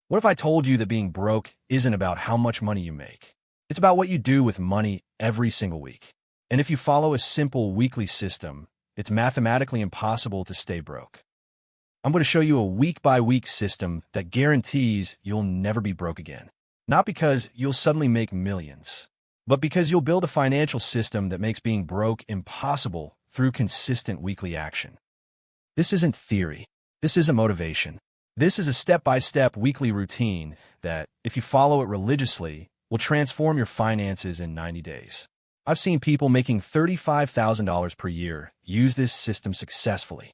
What if I told you that being broke isn't about how much money you make? It's about what you do with money every single week. And if you follow a simple weekly system, it's mathematically impossible to stay broke. I'm going to show you a week-by-week system that guarantees you'll never be broke again. Not because you'll suddenly make millions, but because you'll build a financial system that makes being broke impossible through consistent weekly action. This isn't theory. This isn't motivation. This is a step-by-step weekly routine that, if you follow it religiously, will transform your finances in 90 days. I've seen people making $35,000 per year use this system successfully.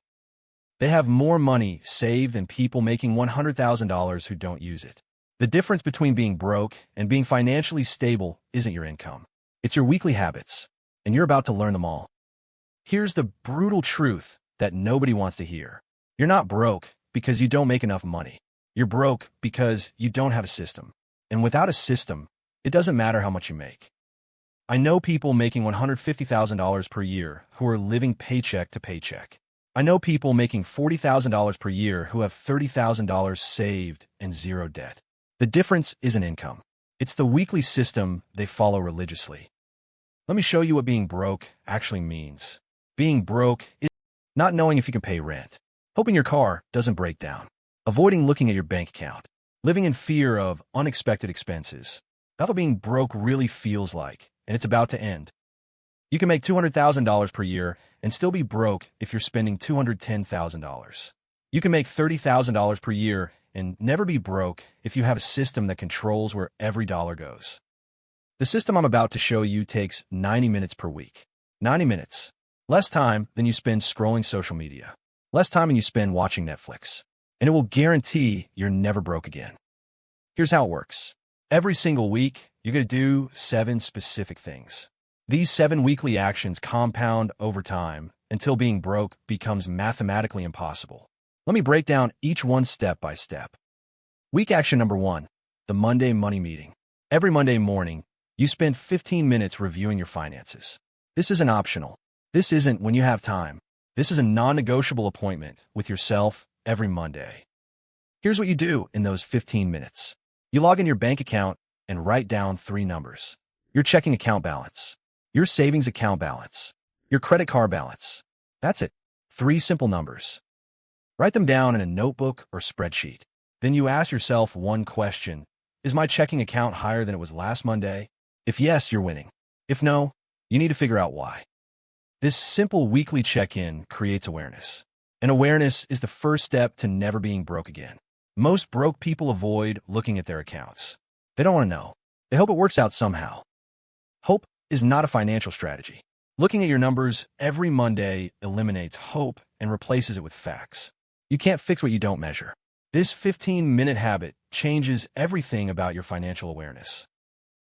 They have more money saved than people making $100,000 who don't use it. The difference between being broke and being financially stable isn't your income. It's your weekly habits, and you're about to learn them all. Here's the brutal truth that nobody wants to hear. You're not broke because you don't make enough money. You're broke because you don't have a system. And without a system, it doesn't matter how much you make. I know people making $150,000 per year who are living paycheck to paycheck. I know people making $40,000 per year who have $30,000 saved and zero debt. The difference isn't income. It's the weekly system they follow religiously. Let me show you what being broke actually means. Being broke is not knowing if you can pay rent, hoping your car doesn't break down, avoiding looking at your bank account, living in fear of unexpected expenses. That's what being broke really feels like, and it's about to end. You can make $200,000 per year and still be broke if you're spending $210,000. You can make $30,000 per year and never be broke if you have a system that controls where every dollar goes. The system I'm about to show you takes 90 minutes per week. 90 minutes. Less time than you spend scrolling social media. Less time than you spend watching Netflix. And it will guarantee you're never broke again. Here's how it works. Every single week, you're going to do 7 specific things. These 7 weekly actions compound over time until being broke becomes mathematically impossible. Let me break down each one step by step. Week action number 1, the Monday money meeting. Every Monday morning, you spend 15 minutes reviewing your finances. This isn't optional. This isn't when you have time. This is a non-negotiable appointment with yourself every Monday. Here's what you do in those 15 minutes. You log in your bank account and write down 3 numbers. Your checking account balance, your savings account balance, your credit card balance. That's it. 3 simple numbers. Write them down in a notebook or spreadsheet. Then you ask yourself one question. Is my checking account higher than it was last Monday? If yes, you're winning. If no, you need to figure out why. This simple weekly check-in creates awareness. And awareness is the first step to never being broke again. Most broke people avoid looking at their accounts. They don't want to know. They hope it works out somehow. Hope is not a financial strategy. Looking at your numbers every Monday eliminates hope and replaces it with facts. You can't fix what you don't measure. This 15-minute habit changes everything about your financial awareness.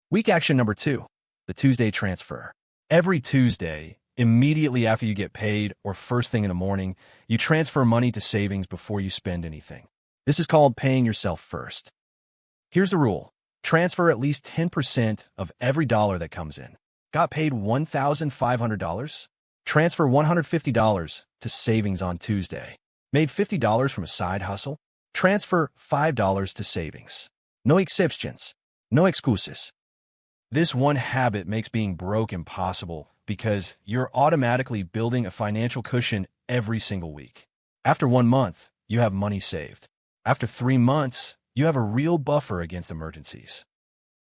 Week action number 2, the Tuesday transfer. Every Tuesday, immediately after you get paid or first thing in the morning, you transfer money to savings before you spend anything. This is called paying yourself first. Here's the rule. Transfer at least 10% of every dollar that comes in. Got paid $1,500? Transfer $150 to savings on Tuesday. Made $50 from a side hustle? Transfer $5 to savings. No exceptions. No excuses. This one habit makes being broke impossible because you're automatically building a financial cushion every single week. After 1 month, you have money saved. After 3 months, you have a real buffer against emergencies.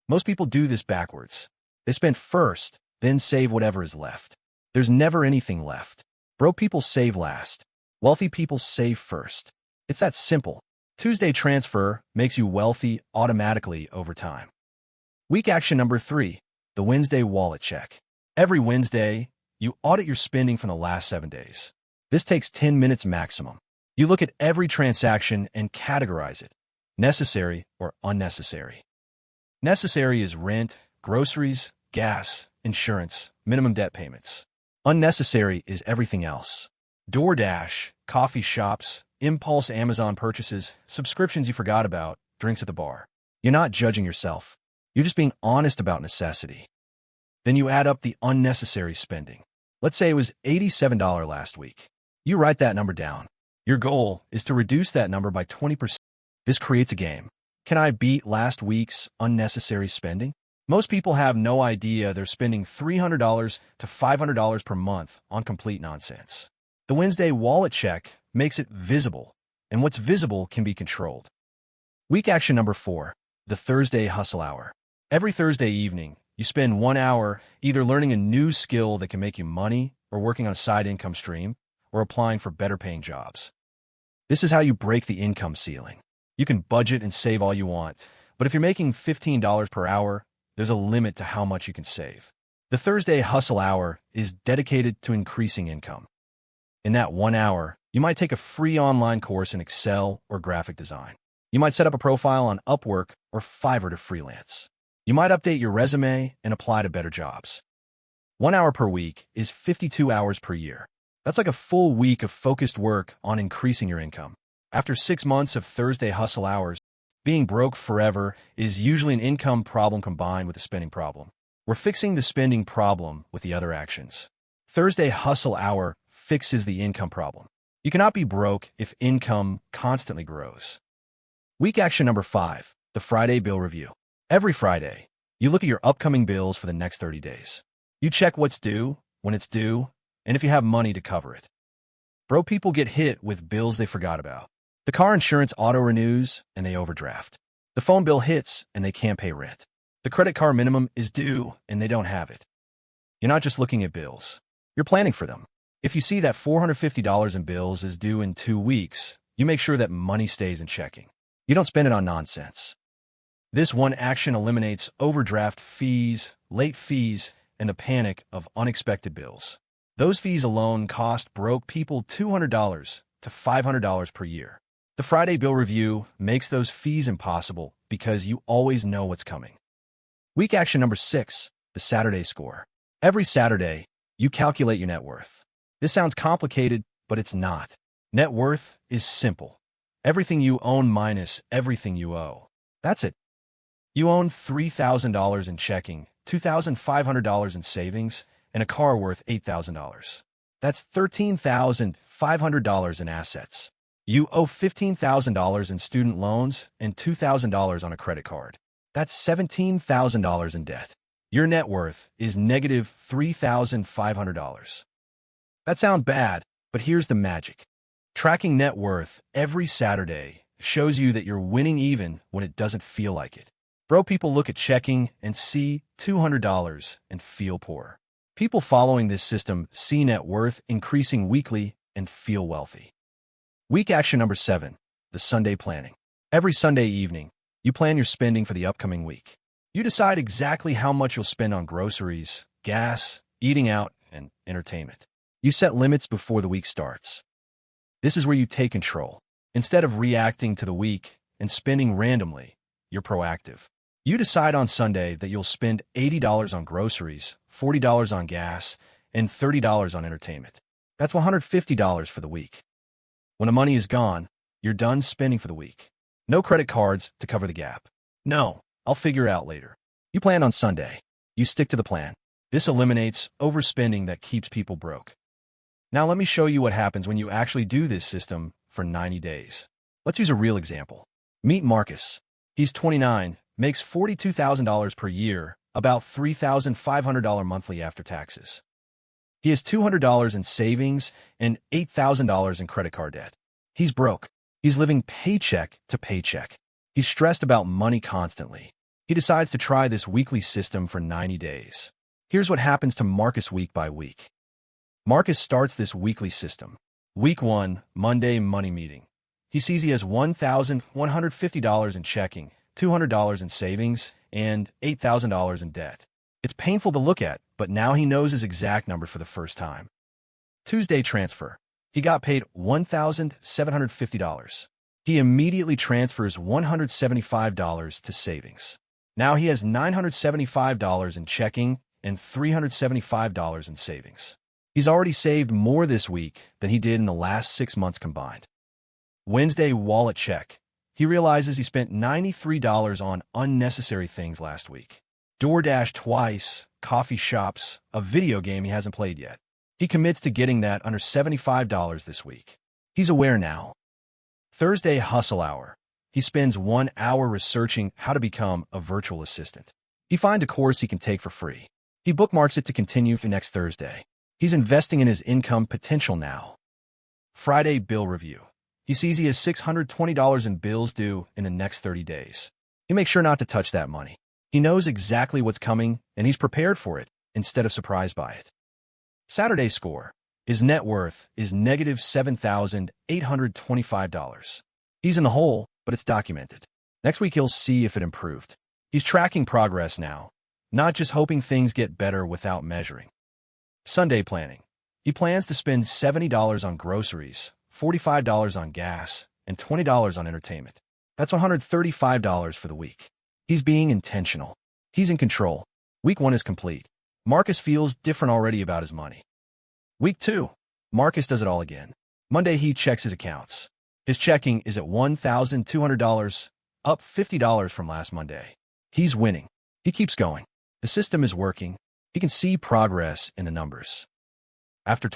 Most people do this backwards. They spend first, then save whatever is left. There's never anything left. Broke people save last. Wealthy people save first. It's that simple. Tuesday transfer makes you wealthy automatically over time. Week action number 3, the Wednesday wallet check. Every Wednesday, you audit your spending from the last 7 days. This takes 10 minutes maximum. You look at every transaction and categorize it, necessary or unnecessary. Necessary is rent, groceries, gas, insurance, minimum debt payments. Unnecessary is everything else. DoorDash, coffee shops, impulse Amazon purchases, subscriptions you forgot about, drinks at the bar. You're not judging yourself. You're just being honest about necessity. Then you add up the unnecessary spending. Let's say it was $87 last week. You write that number down. Your goal is to reduce that number by 20%. This creates a game. Can I beat last week's unnecessary spending? Most people have no idea they're spending $300 to $500 per month on complete nonsense. The Wednesday wallet check makes it visible, and what's visible can be controlled. Week action number 4, the Thursday hustle hour. Every Thursday evening, you spend 1 hour either learning a new skill that can make you money, or working on a side income stream, or applying for better paying jobs. This is how you break the income ceiling. You can budget and save all you want, but if you're making $15 per hour, there's a limit to how much you can save. The Thursday hustle hour is dedicated to increasing income. In that 1 hour, you might take a free online course in Excel or graphic design. You might set up a profile on Upwork or Fiverr to freelance. You might update your resume and apply to better jobs. 1 hour per week is 52 hours per year. That's like a full week of focused work on increasing your income. After 6 months of Thursday hustle hours, being broke forever is usually an income problem combined with a spending problem. We're fixing the spending problem with the other actions. Thursday hustle hour fixes the income problem. You cannot be broke if income constantly grows. Week action number 5, the Friday bill review. Every Friday, you look at your upcoming bills for the next 30 days. You check what's due, when it's due, and if you have money to cover it. Broke people get hit with bills they forgot about. The car insurance auto-renews and they overdraft. The phone bill hits and they can't pay rent. The credit card minimum is due and they don't have it. You're not just looking at bills. You're planning for them. If you see that $450 in bills is due in 2 weeks, you make sure that money stays in checking. You don't spend it on nonsense. This one action eliminates overdraft fees, late fees, and the panic of unexpected bills. Those fees alone cost broke people $200 to $500 per year. The Friday bill review makes those fees impossible because you always know what's coming. Week action number 6, the Saturday score. Every Saturday, you calculate your net worth. This sounds complicated, but it's not. Net worth is simple. Everything you own minus everything you owe. That's it. You own $3,000 in checking, $2,500 in savings, and a car worth $8,000. That's $13,500 in assets. You owe $15,000 in student loans and $2,000 on a credit card. That's $17,000 in debt. Your net worth is negative $3,500. That sounds bad, but here's the magic. Tracking net worth every Saturday shows you that you're winning even when it doesn't feel like it. Broke people look at checking and see $200 and feel poor. People following this system see net worth increasing weekly and feel wealthy. Week action number 7, the Sunday planning. Every Sunday evening, you plan your spending for the upcoming week. You decide exactly how much you'll spend on groceries, gas, eating out, and entertainment. You set limits before the week starts. This is where you take control. Instead of reacting to the week and spending randomly, you're proactive. You decide on Sunday that you'll spend $80 on groceries, $40 on gas, and $30 on entertainment. That's $150 for the week. When the money is gone, you're done spending for the week. No credit cards to cover the gap. No, I'll figure it out later. You plan on Sunday. You stick to the plan. This eliminates overspending that keeps people broke. Now let me show you what happens when you actually do this system for 90 days. Let's use a real example. Meet Marcus. He's 29, makes $42,000 per year, about $3,500 monthly after taxes. He has $200 in savings and $8,000 in credit card debt. He's broke. He's living paycheck to paycheck. He's stressed about money constantly. He decides to try this weekly system for 90 days. Here's what happens to Marcus week by week. Marcus starts this weekly system. Week 1, Monday money meeting. He sees he has $1,150 in checking, $200 in savings, and $8,000 in debt. It's painful to look at, but now he knows his exact number for the first time. Tuesday transfer. He got paid $1,750. He immediately transfers $175 to savings. Now he has $975 in checking and $375 in savings. He's already saved more this week than he did in the last 6 months combined. Wednesday wallet check. He realizes he spent $93 on unnecessary things last week. DoorDash twice, coffee shops, a video game he hasn't played yet. He commits to getting that under $75 this week. He's aware now. Thursday hustle hour. He He spends 1 hour researching how to become a virtual assistant. He finds a course he can take for free. He bookmarks it to continue for next Thursday. He's investing in his income potential now. Friday bill review. He sees he has $620 in bills due in the next 30 days. He makes sure not to touch that money. He knows exactly what's coming, and he's prepared for it instead of surprised by it. Saturday score. His net worth is negative $7,825. He's in the hole, but it's documented. Next week, he'll see if it improved. He's tracking progress now, not just hoping things get better without measuring. Sunday planning. He plans to spend $70 on groceries, $45 on gas, and $20 on entertainment. That's $135 for the week. He's being intentional. He's in control. Week 1 is complete. Marcus feels different already about his money. Week 2. Marcus does it all again. Monday, he checks his accounts. His checking is at $1,200, up $50 from last Monday. He's winning. He keeps going. The system is working. He can see progress in the numbers. After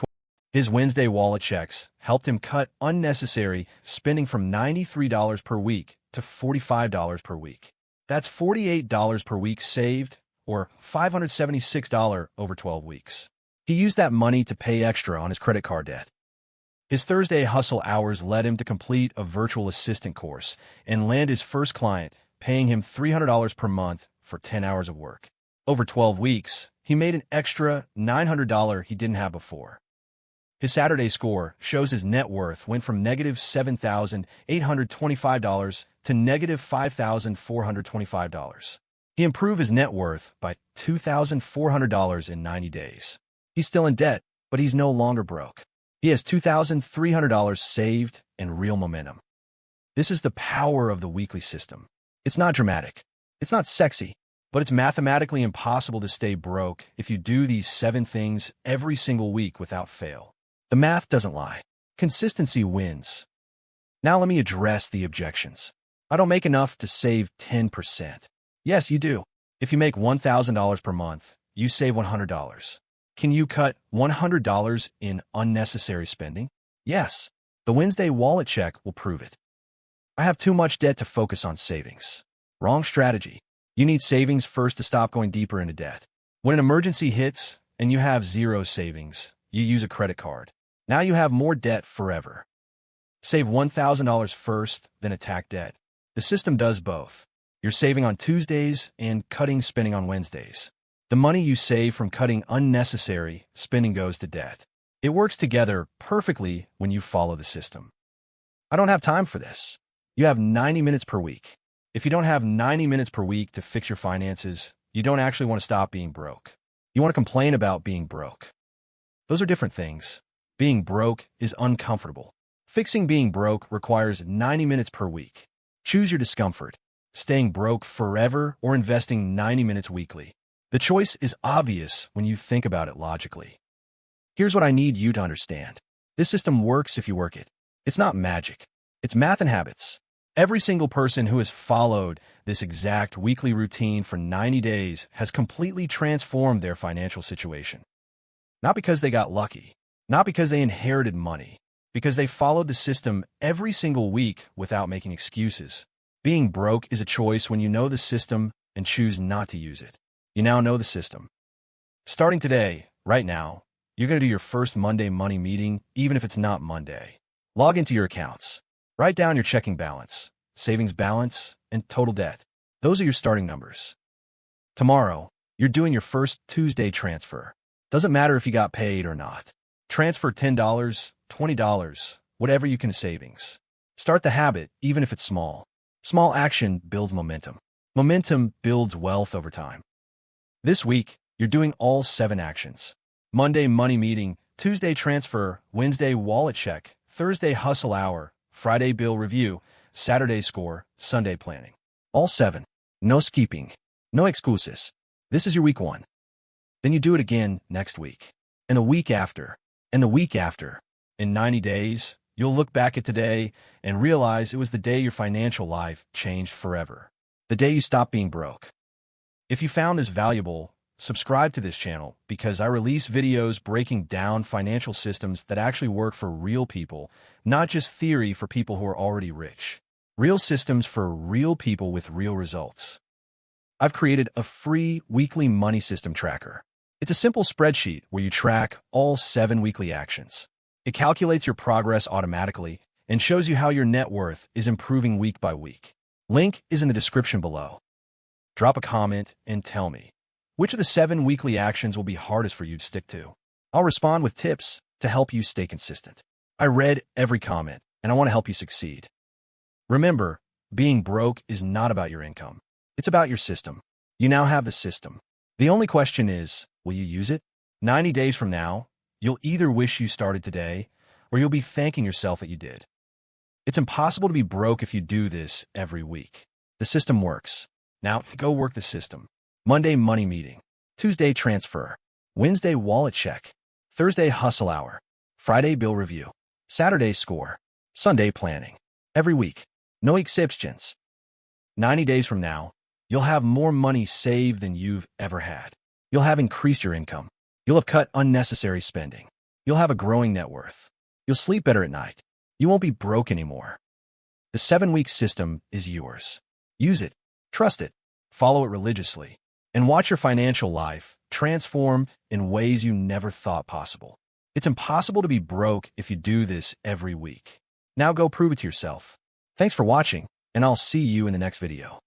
his Wednesday wallet checks helped him cut unnecessary spending from $93 per week to $45 per week. That's $48 per week saved, or $576 over 12 weeks. He used that money to pay extra on his credit card debt. His Thursday hustle hours led him to complete a virtual assistant course and land his first client, paying him $300 per month for 10 hours of work. Over 12 weeks, he made an extra $900 he didn't have before. His Saturday score shows his net worth went from negative $7,825 to negative $5,425. He improved his net worth by $2,400 in 90 days. He's still in debt, but he's no longer broke. He has $2,300 saved and real momentum. This is the power of the weekly system. It's not dramatic. It's not sexy, but it's mathematically impossible to stay broke if you do these 7 things every single week without fail. The math doesn't lie. Consistency wins. Now let me address the objections. I don't make enough to save 10%. Yes, you do. If you make $1,000 per month, you save $100. Can you cut $100 in unnecessary spending? Yes. The Wednesday wallet check will prove it. I have too much debt to focus on savings. Wrong strategy. You need savings first to stop going deeper into debt. When an emergency hits and you have 0 savings, you use a credit card. Now you have more debt forever. Save $1,000 first, then attack debt. The system does both. You're saving on Tuesdays and cutting spending on Wednesdays. The money you save from cutting unnecessary spending goes to debt. It works together perfectly when you follow the system. I don't have time for this. You have 90 minutes per week. If you don't have 90 minutes per week to fix your finances, you don't actually want to stop being broke. You want to complain about being broke. Those are different things. Being broke is uncomfortable. Fixing being broke requires 90 minutes per week. Choose your discomfort, staying broke forever or investing 90 minutes weekly. The choice is obvious when you think about it logically. Here's what I need you to understand. This system works if you work it. It's not magic. It's math and habits. Every single person who has followed this exact weekly routine for 90 days has completely transformed their financial situation. Not because they got lucky, not because they inherited money, because they followed the system every single week without making excuses. Being broke is a choice when you know the system and choose not to use it. You now know the system. Starting today, right now, you're going to do your first Monday money meeting, even if it's not Monday. Log into your accounts. Write down your checking balance, savings balance, and total debt. Those are your starting numbers. Tomorrow, you're doing your first Tuesday transfer. Doesn't matter if you got paid or not. Transfer $10, $20, whatever you can to savings. Start the habit, even if it's small. Small action builds momentum. Momentum builds wealth over time. This week, you're doing all 7 actions. Monday money meeting, Tuesday transfer, Wednesday wallet check, Thursday hustle hour, Friday bill review, Saturday score, Sunday planning. All 7. No skipping. No excuses. This is your week 1. Then you do it again next week. And the week after. And the week after. In 90 days, you'll look back at today and realize it was the day your financial life changed forever. The day you stopped being broke. If you found this valuable, subscribe to this channel because I release videos breaking down financial systems that actually work for real people, not just theory for people who are already rich. Real systems for real people with real results. I've created a free weekly money system tracker. It's a simple spreadsheet where you track all 7 weekly actions. It calculates your progress automatically and shows you how your net worth is improving week by week. Link is in the description below. Drop a comment and tell me, which of the 7 weekly actions will be hardest for you to stick to? I'll respond with tips to help you stay consistent. I read every comment, and I want to help you succeed. Remember, being broke is not about your income. It's about your system. You now have the system. The only question is, will you use it? 90 days from now, you'll either wish you started today, or you'll be thanking yourself that you did. It's impossible to be broke if you do this every week. The system works. Now, go work the system. Monday, money meeting. Tuesday, transfer. Wednesday, wallet check. Thursday, hustle hour. Friday, bill review. Saturday, score. Sunday, planning. Every week. No exceptions. 90 days from now, you'll have more money saved than you've ever had. You'll have increased your income. You'll have cut unnecessary spending. You'll have a growing net worth. You'll sleep better at night. You won't be broke anymore. The 7-week system is yours. Use it, trust it, follow it religiously, and watch your financial life transform in ways you never thought possible. It's impossible to be broke if you do this every week. Now go prove it to yourself. Thanks for watching, and I'll see you in the next video.